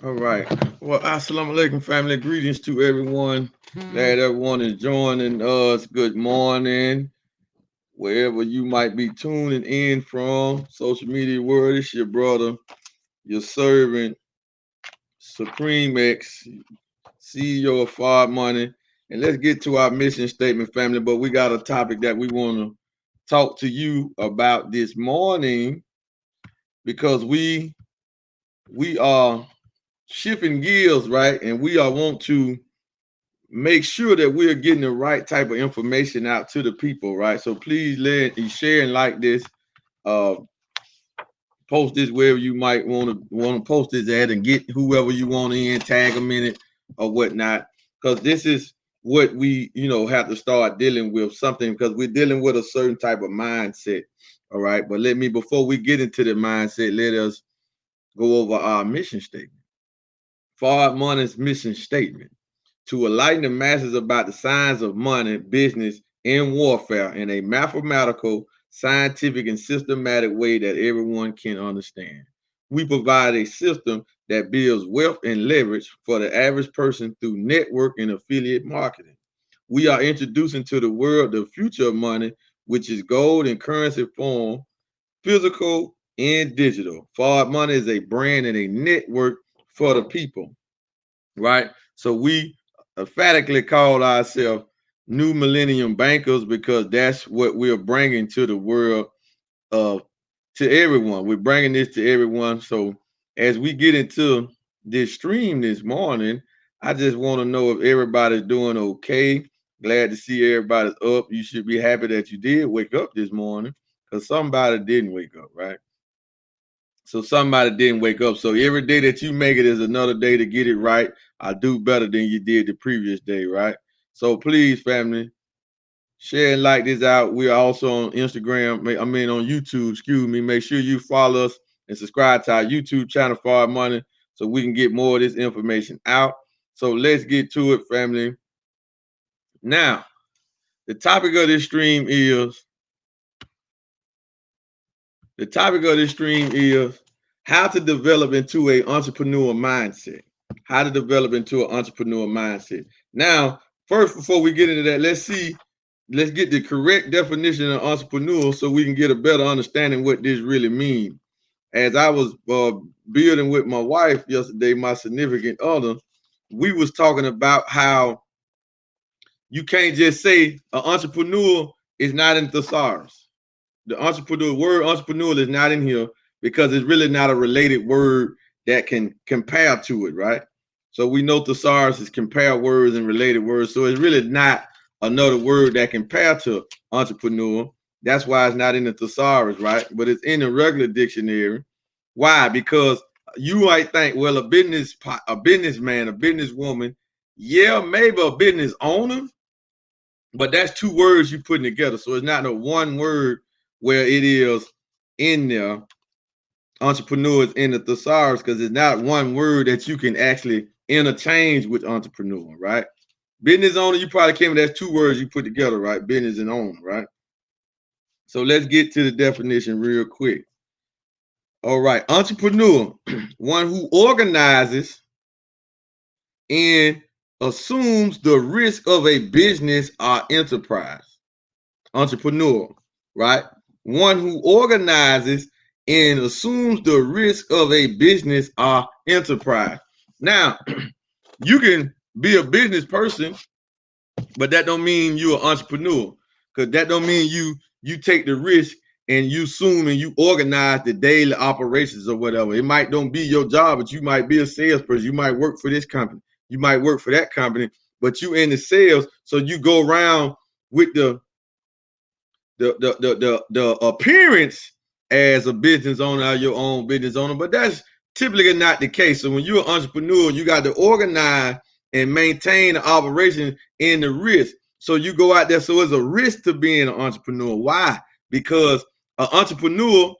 All right. Well, assalamu alaikum, family. Greetings to everyone. Glad everyone is joining us. Good morning, wherever you might be tuning in from. Social media world, it's your brother, your servant, Supreme X, CEO of FardMoney. And let's get to our mission statement, family. But we got a topic that we want to talk to you about this morning because we are shifting gears, right? And we are want to make sure that we're getting the right type of information out to the people, right? So please let you share and like this. Uh, Post this wherever you might want to post this at, and get whoever you want in, tag them in it or whatnot. Because this is what we have to start dealing with something, because we're dealing with a certain type of mindset. All right, but let me, before we get into the mindset, let us go over our mission statement. Fard Money's mission statement: to enlighten the masses about the science of money, business, and warfare in a mathematical, scientific, and systematic way that everyone can understand. We provide a system that builds wealth and leverage for the average person through network and affiliate marketing. We are introducing to the world the future of money, which is gold and currency form, physical and digital. Fard Money is a brand and a network for the people, right? So we emphatically call ourselves New Millennium Bankers because that's what we're bringing to the world, uh, to everyone. We're bringing this to everyone. So as we get into this stream this morning, I just want to know if everybody's doing okay. Glad to see everybody's up. You should be happy that you did wake up this morning, because somebody didn't wake up, right? So somebody didn't wake up. So every day that you make it is another day to get it right. I do better than you did the previous day, right? So please, family, share and like this out. We are also on Instagram. On YouTube. Excuse me. Make sure you follow us and subscribe to our YouTube channel, Fard Money, so we can get more of this information out. So let's get to it, family. Now, the topic of this stream is how to develop into an entrepreneur mindset. How to develop into an entrepreneur mindset. Now, first, before we get into that, let's get the correct definition of entrepreneur so we can get a better understanding what this really means. As I was building with my wife yesterday, my significant other, we was talking about how you can't just say an entrepreneur is not in the thesaurus. The word entrepreneur is not in here because it's really not a related word that can compare to it, right? So we know thesaurus is compare words and related words. So it's really not another word that compare to entrepreneur. That's why it's not in the thesaurus, right? But it's in the regular dictionary. Why? Because you might think, well, a businessman, a businesswoman, yeah, maybe a business owner, but that's two words you putting together. So it's not a one word where it is in there. Entrepreneur is in the thesaurus because it's not one word that you can actually interchange with entrepreneur, right? Business owner, you probably came, that's two words you put together, right? Business and owner, right? So let's get to the definition real quick. All right, entrepreneur, one who organizes and assumes the risk of a business or enterprise. Entrepreneur, right? One who organizes and assumes the risk of a business or enterprise. Now, you can be a business person, but that don't mean you're an entrepreneur, because that don't mean you take the risk and you assume and you organize the daily operations or whatever. It might don't be your job, but you might be a salesperson. You might work for this company. You might work for that company, but you in the sales, so you go around with the appearance as a business owner or your own business owner, but that's typically not the case. So when you're an entrepreneur, you got to organize and maintain the operation and the risk. So you go out there. So it's a risk to being an entrepreneur. Why? Because an entrepreneur,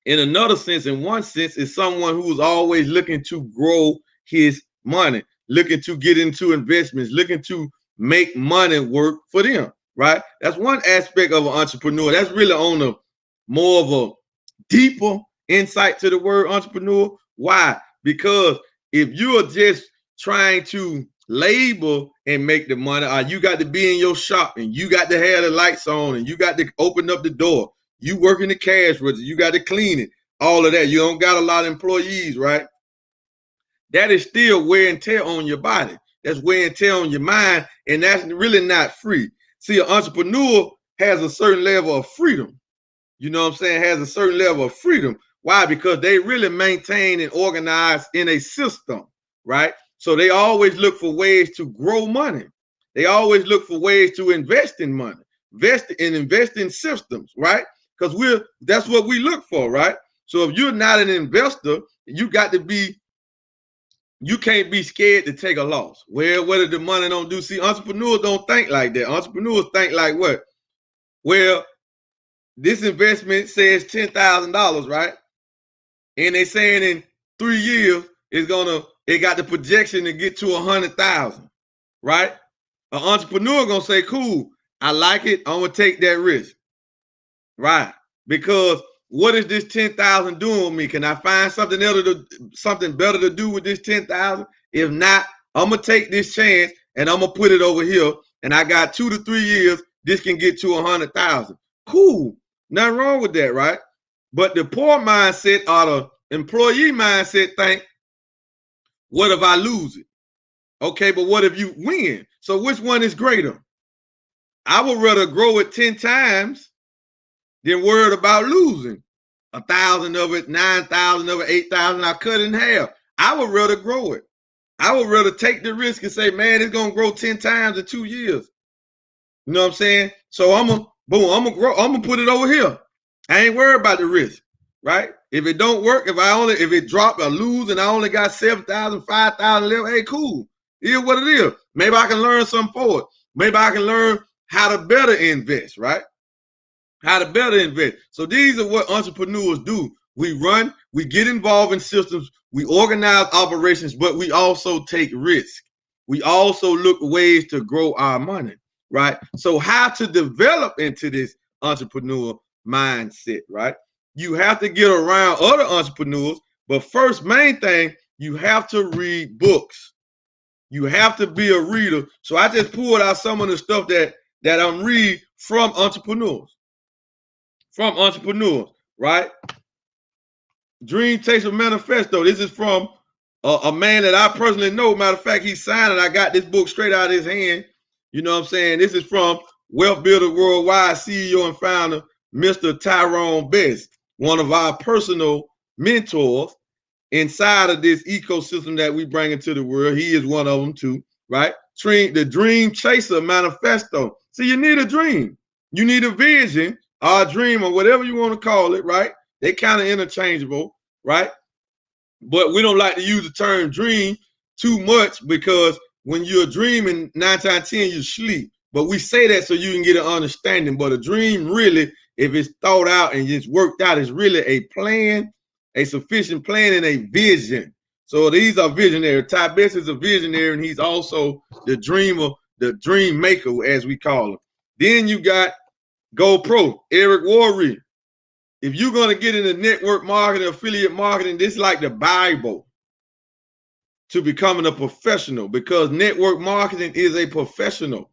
in another sense, in one sense, is someone who's always looking to grow his money, looking to get into investments, looking to make money work for them, right? That's one aspect of an entrepreneur. That's really on a more of a deeper insight to the word entrepreneur. Why? Because If you're just trying to labor and make the money, or you got to be in your shop and you got to have the lights on and you got to open up the door, you working the cash register, you got to clean it, all of that. You don't got a lot of employees, right? That is still wear and tear on your body. That's wear and tear on your mind, and that's really not free. See, an entrepreneur has a certain level of freedom. You know what I'm saying? Has a certain level of freedom. Why? Because they really maintain and organize in a system, right? So they always look for ways to grow money. They always look for ways to invest in money, invest in systems, right? Because that's what we look for, right? So if you're not an investor, you can't be scared to take a loss. Well, what did the money don't do? See, entrepreneurs don't think like that. Entrepreneurs think like what? Well, this investment says $10,000, right? And they saying in 3 years it got the projection to get to 100,000, right? An entrepreneur gonna say, "Cool, I like it. I'm gonna take that risk," right? Because what is this 10,000 doing with me? Can I find something better to do with this 10,000? If not, I'm gonna take this chance and I'm gonna put it over here. And I got 2 to 3 years. This can get to 100,000. Cool, nothing wrong with that, right? But the poor mindset or the employee mindset think, what if I lose it? Okay, but what if you win? So which one is greater? I would rather grow it 10 times than worried about losing 1,000 of it, 9,000 of it, 8,000. I cut it in half. I would rather grow it. I would rather take the risk and say, man, it's gonna grow 10 times in 2 years. You know what I'm saying? So I'm gonna put it over here. I ain't worried about the risk, right? If it don't work, if it drop or lose and I only got 7,000, 5,000 left, hey, cool. It is what it is. Maybe I can learn something for it. Maybe I can learn how to better invest, right? How to better invest. So these are what entrepreneurs do. We get involved in systems, we organize operations, but we also take risk. We also look ways to grow our money, right? So how to develop into this entrepreneur mindset, right? You have to get around other entrepreneurs, but first, main thing, you have to read books. You have to be a reader. So I just pulled out some of the stuff that I'm reading from entrepreneurs. Right? Dream Chaser Manifesto. This is from a man that I personally know. Matter of fact, he signed it. I got this book straight out of his hand. You know what I'm saying? This is from Wealth Builder Worldwide CEO and founder, Mr. Tyrone Best, one of our personal mentors inside of this ecosystem that we bring into the world. He is one of them too, right? The Dream Chaser Manifesto. See, you need a dream. You need a vision or a dream or whatever you want to call it, right? They kind of interchangeable, right? But we don't like to use the term dream too much because when you're dreaming, 9 times out of 10, you sleep. But we say that so you can get an understanding. But a dream really, if it's thought out and it's worked out, is really a plan, a sufficient plan, and a vision. So these are visionary. Ty Best is a visionary, and he's also the dreamer, the dream maker, as we call him. Then you got GoPro, Eric Worre. If you're going to get into network marketing, affiliate marketing, this is like the Bible to becoming a professional, because network marketing is a professional.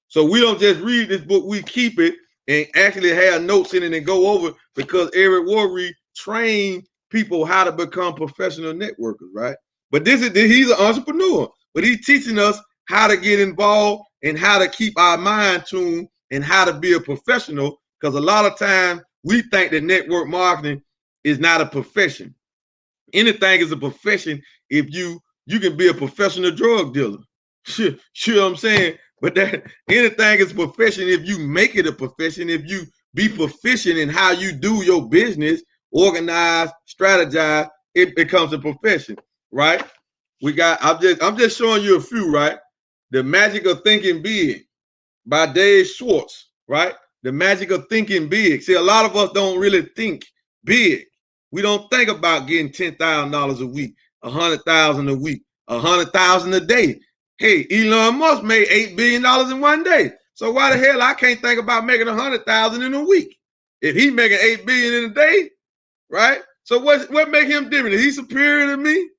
So we don't just read this book, we keep it and actually have notes in it and go over, because Eric Worre trained people how to become professional networkers, right? But he's an entrepreneur, but he's teaching us how to get involved and how to keep our mind tuned and how to be a professional, because a lot of times we think that network marketing is not a profession. Anything is a profession if you can be a professional drug dealer. Sure what I'm saying? But that anything is a profession if you make it a profession, if you be proficient in how you do your business, organize, strategize, it becomes a profession, right? I'm just showing you a few, right? The Magic of Thinking Big by Dave Schwartz, right? The Magic of Thinking Big. See, a lot of us don't really think big. We don't think about getting $10,000 a week, 100,000 a week, 100,000 a day. Hey, Elon Musk made $8 billion in one day. So why the hell I can't think about making 100,000 in a week? If he's making $8 billion in a day, right? So what make him different? Is he superior to me?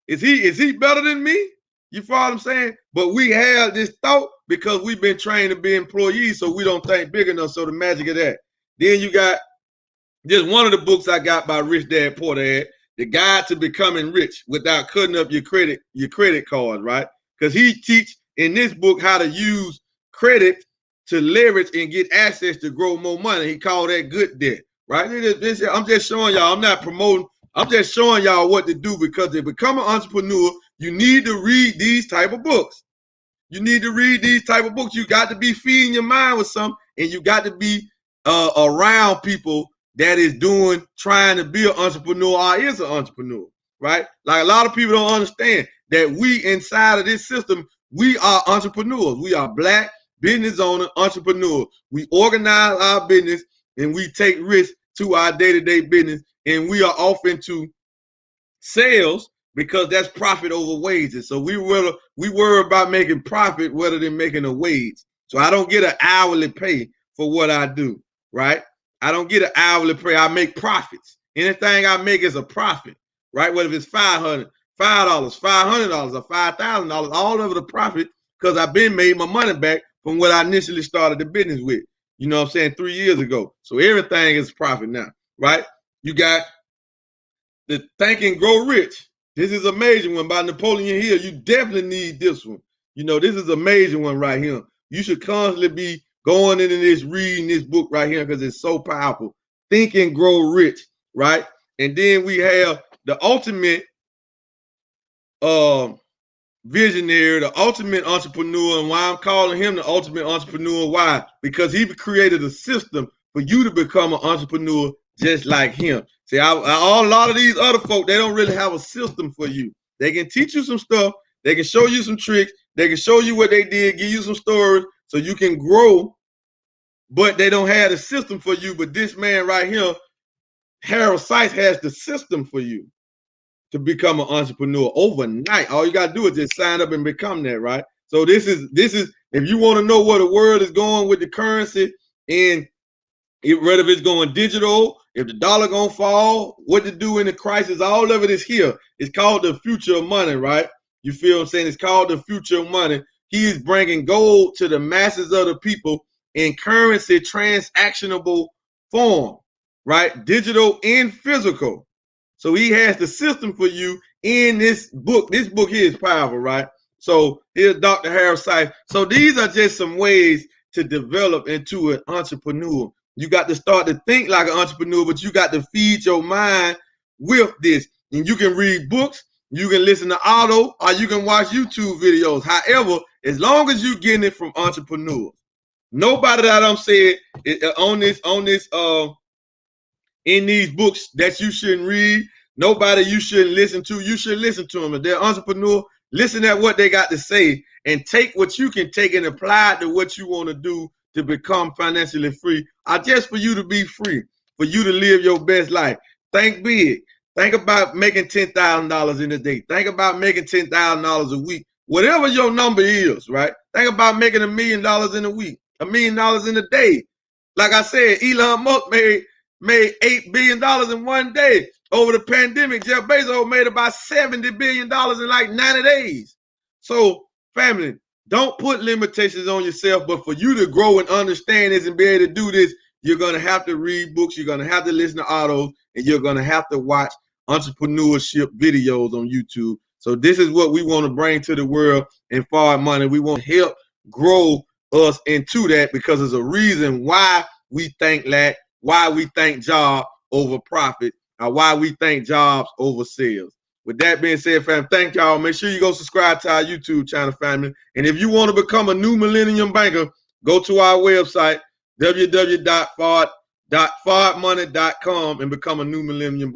Is he better than me? You follow what I'm saying? But we have this thought because we've been trained to be employees, so we don't think big enough. So the magic of that. Then you got just one of the books I got by Rich Dad Poor Dad, The Guide to Becoming Rich Without Cutting Up Your credit card, right? Because he teach in this book how to use credit to leverage and get access to grow more money. He called that good debt, right? I'm just showing y'all. I'm not promoting. I'm just showing y'all what to do, because to become an entrepreneur, you need to read these type of books. You need to read these type of books. You got to be feeding your mind with something, and you got to be around people that is trying to be an entrepreneur or is an entrepreneur, right? Like a lot of people don't understand that we inside of this system, we are entrepreneurs. We are Black business owner entrepreneurs. We organize our business and we take risks to our day-to-day business, and we are off into sales because that's profit over wages. So we worry about making profit rather than making a wage. So I don't get an hourly pay for what I do, right? I don't get an hourly pay. I make profits. Anything I make is a profit, right? Whether it's $500, $500, or $5,000, all of it a profit, because I've been made my money back from what I initially started the business with. You know what I'm saying? 3 years ago. So everything is profit now, right? You got the Think and Grow Rich. This is an amazing one by Napoleon Hill. You definitely need this one. You know, this is an amazing one right here. You should constantly be going into this, reading this book right here, because it's so powerful. Think and Grow Rich, right? And then we have the ultimate visionary, the ultimate entrepreneur. And why I'm calling him the ultimate entrepreneur, why? Because he created a system for you to become an entrepreneur just like him. See, a lot of these other folk, they don't really have a system for you. They can teach you some stuff. They can show you some tricks. They can show you what they did, give you some stories so you can grow, but they don't have a system for you. But this man right here, Harold Sykes, has the system for you to become an entrepreneur overnight. All you got to do is just sign up and become that, right? So this is if you want to know where the world is going with the currency, and whether it's going digital, if the dollar gonna fall, what to do in the crisis, all of it is here. It's called the future of money, right? You feel what I'm saying? It's called the future of money. He is bringing gold to the masses of the people in currency transactionable form, right? Digital and physical. So he has the system for you in this book. This book here is powerful, right? So here's Dr. Harold Sykes. So these are just some ways to develop into an entrepreneur. You got to start to think like an entrepreneur, but you got to feed your mind with this. And you can read books, you can listen to audio, or you can watch YouTube videos. However, as long as you're getting it from entrepreneurs. Nobody that I'm saying in these books that you shouldn't read, nobody you shouldn't listen to, you should listen to them. If they're an entrepreneur, listen at what they got to say and take what you can take and apply it to what you want to do to become financially free, or just for you to be free, for you to live your best life. Think big. Think about making $10,000 in a day. Think about making $10,000 a week. Whatever your number is, right? Think about making $1 million in a week, $1 million in a day. Like I said, Elon Musk made $8 billion in one day. Over the pandemic, Jeff Bezos made about $70 billion in like 90 days. So, family, don't put limitations on yourself, but for you to grow and understand this and be able to do this, you're going to have to read books, you're going to have to listen to audios, and you're going to have to watch entrepreneurship videos on YouTube. So this is what we want to bring to the world in Fard Money. We want to help grow us into that, because there's a reason why we think lack, why we think job over profit, or why we think jobs over sales. With that being said, fam, thank y'all. Make sure you go subscribe to our YouTube channel, family. And if you want to become a new Millennium Banker, go to our website, www.fardmoney.com, and become a new Millennium Banker.